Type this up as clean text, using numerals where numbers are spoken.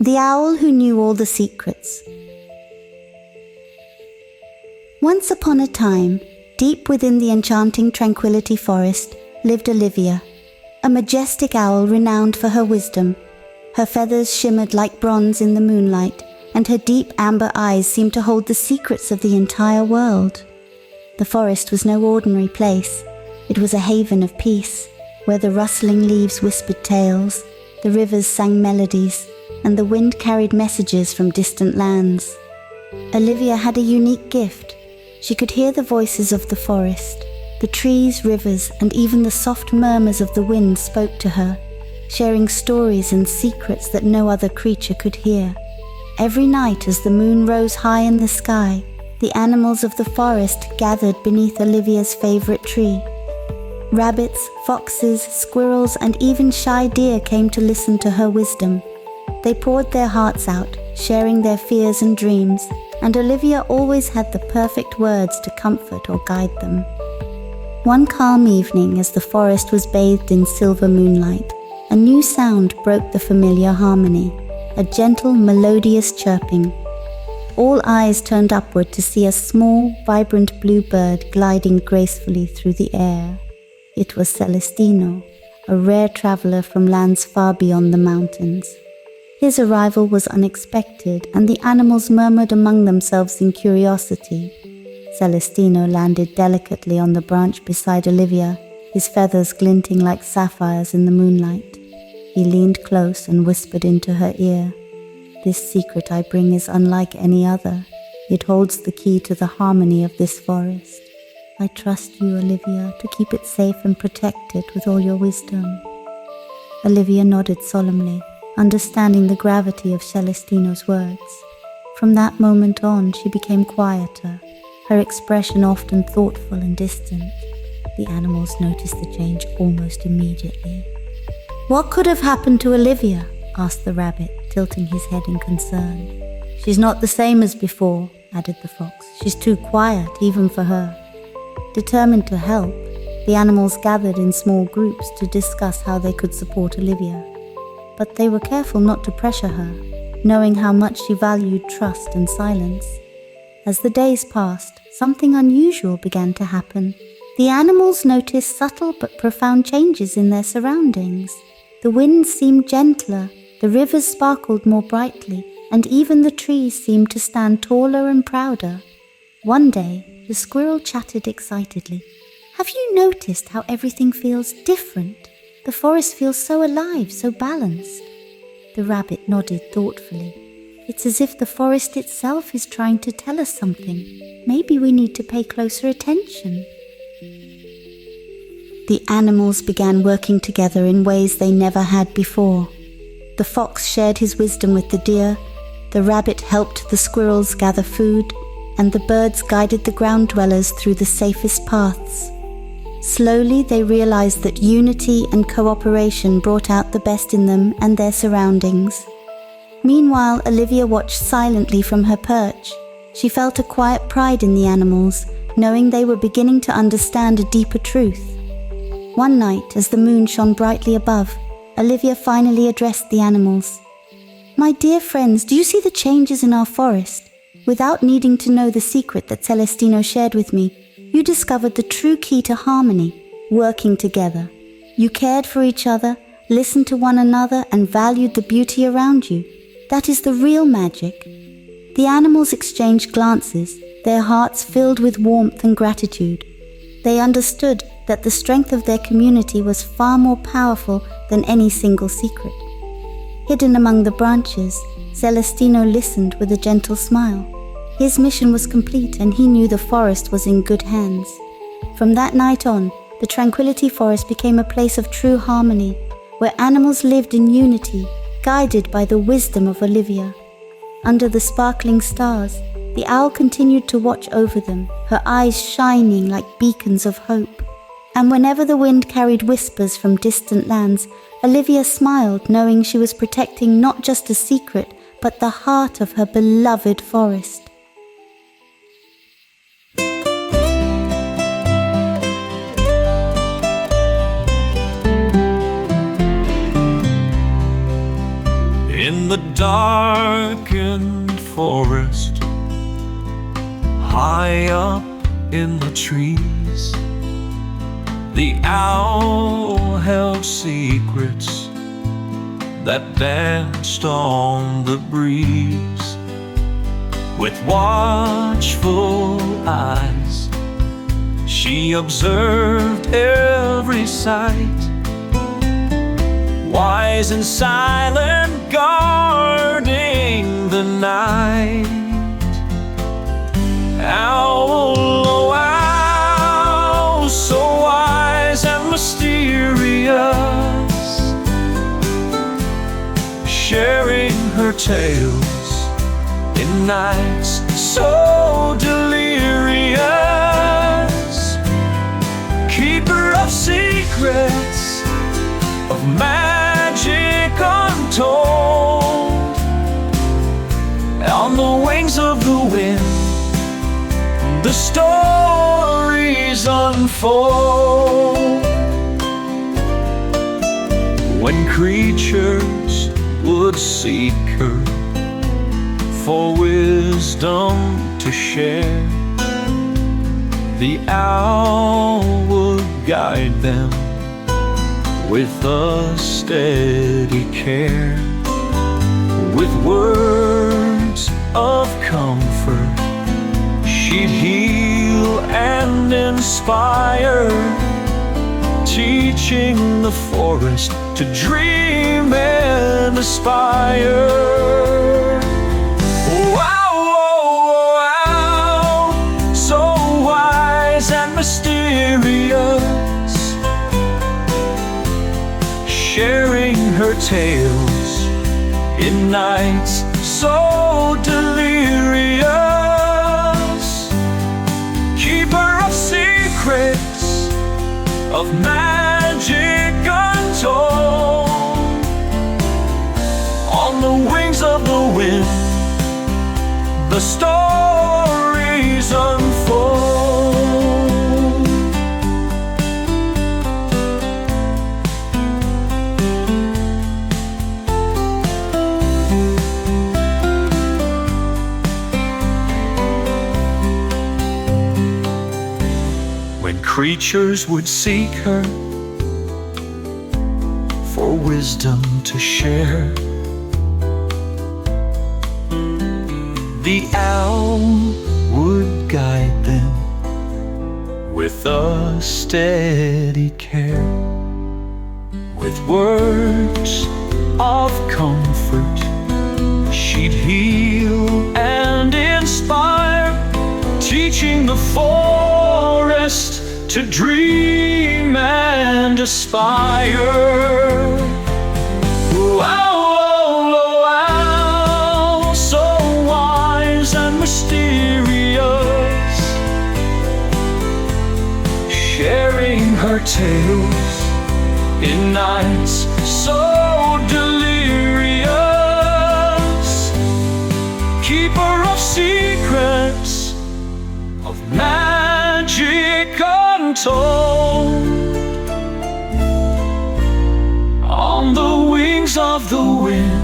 The owl who knew all the secrets. Once upon a time, deep within the enchanting Tranquility Forest, lived Olivia, a majestic owl renowned for her wisdom. Her feathers shimmered like bronze in the moonlight, and her deep amber eyes seemed to hold the secrets of the entire world. The forest was no ordinary place. It was a haven of peace, where the rustling leaves whispered tales, the rivers sang melodies, and the wind carried messages from distant lands. Olivia had a unique gift. She could hear the voices of the forest. The trees, rivers, and even the soft murmurs of the wind spoke to her, sharing stories and secrets that no other creature could hear. Every night as the moon rose high in the sky, the animals of the forest gathered beneath Olivia's favorite tree. Rabbits, foxes, squirrels, and even shy deer came to listen to her wisdom. They poured their hearts out, sharing their fears and dreams, and Olivia always had the perfect words to comfort or guide them. One calm evening, as the forest was bathed in silver moonlight, a new sound broke the familiar harmony, a gentle, melodious chirping. All eyes turned upward to see a small, vibrant bluebird gliding gracefully through the air. It was Celestino, a rare traveler from lands far beyond the mountains. His arrival was unexpected, and the animals murmured among themselves in curiosity. Celestino landed delicately on the branch beside Olivia, his feathers glinting like sapphires in the moonlight. He leaned close and whispered into her ear, "This secret I bring is unlike any other. It holds the key to the harmony of this forest. I trust you, Olivia, to keep it safe and protect it with all your wisdom." Olivia nodded solemnly, understanding the gravity of Celestino's words. From that moment on, she became quieter, her expression often thoughtful and distant. The animals noticed the change almost immediately. "What could have happened to Olivia?" asked the rabbit, tilting his head in concern. "She's not the same as before," added the fox. "She's too quiet, even for her." Determined to help, the animals gathered in small groups to discuss how they could support Olivia. But they were careful not to pressure her, knowing how much she valued trust and silence. As the days passed, something unusual began to happen. The animals noticed subtle but profound changes in their surroundings. The wind seemed gentler, the rivers sparkled more brightly, and even the trees seemed to stand taller and prouder. One day, the squirrel chattered excitedly. "Have you noticed how everything feels different? The forest feels so alive, so balanced." The rabbit nodded thoughtfully. "It's as if the forest itself is trying to tell us something. Maybe we need to pay closer attention." The animals began working together in ways they never had before. The fox shared his wisdom with the deer, the rabbit helped the squirrels gather food, and the birds guided the ground dwellers through the safest paths. Slowly they realized that unity and cooperation brought out the best in them and their surroundings. Meanwhile, Olivia watched silently from her perch. She felt a quiet pride in the animals, knowing they were beginning to understand a deeper truth. One night, as the moon shone brightly above, Olivia finally addressed the animals. "My dear friends, do you see the changes in our forest? Without needing to know the secret that Celestino shared with me, you discovered the true key to harmony, working together. You cared for each other, listened to one another, and valued the beauty around you. That is the real magic." The animals exchanged glances, their hearts filled with warmth and gratitude. They understood that the strength of their community was far more powerful than any single secret. Hidden among the branches, Celestino listened with a gentle smile. His mission was complete, and he knew the forest was in good hands. From that night on, the Tranquility Forest became a place of true harmony, where animals lived in unity, guided by the wisdom of Olivia. Under the sparkling stars, the owl continued to watch over them, her eyes shining like beacons of hope. And whenever the wind carried whispers from distant lands, Olivia smiled, knowing she was protecting not just a secret, but the heart of her beloved forest. In the darkened forest, high up in the trees, the owl held secrets that danced on the breeze. With watchful eyes, she observed every sight, wise and silent, guarding the night. Owl, oh owl, so wise and mysterious, sharing her tales in nights so delirious, keeper of secrets, of magic untold. On the wings of the wind, the stories unfold. When creatures would seek her for wisdom to share, the owl would guide them with a steady care. With words of comfort, she'd heal and inspire, teaching the forest to dream and aspire. Wow, wow, wow, so wise and mysterious, sharing her tales in nights so delirious, keeper of secrets, of magic untold. On the wings of the wind, the stories unfold. When creatures would seek her for wisdom to share, the owl would guide them with a steady care. With words of comfort, she'd heal and inspire, teaching the forest to dream and aspire. Wow, mysterious, sharing her tales in nights so delirious, keeper of secrets, of magic untold. On the wings of the wind,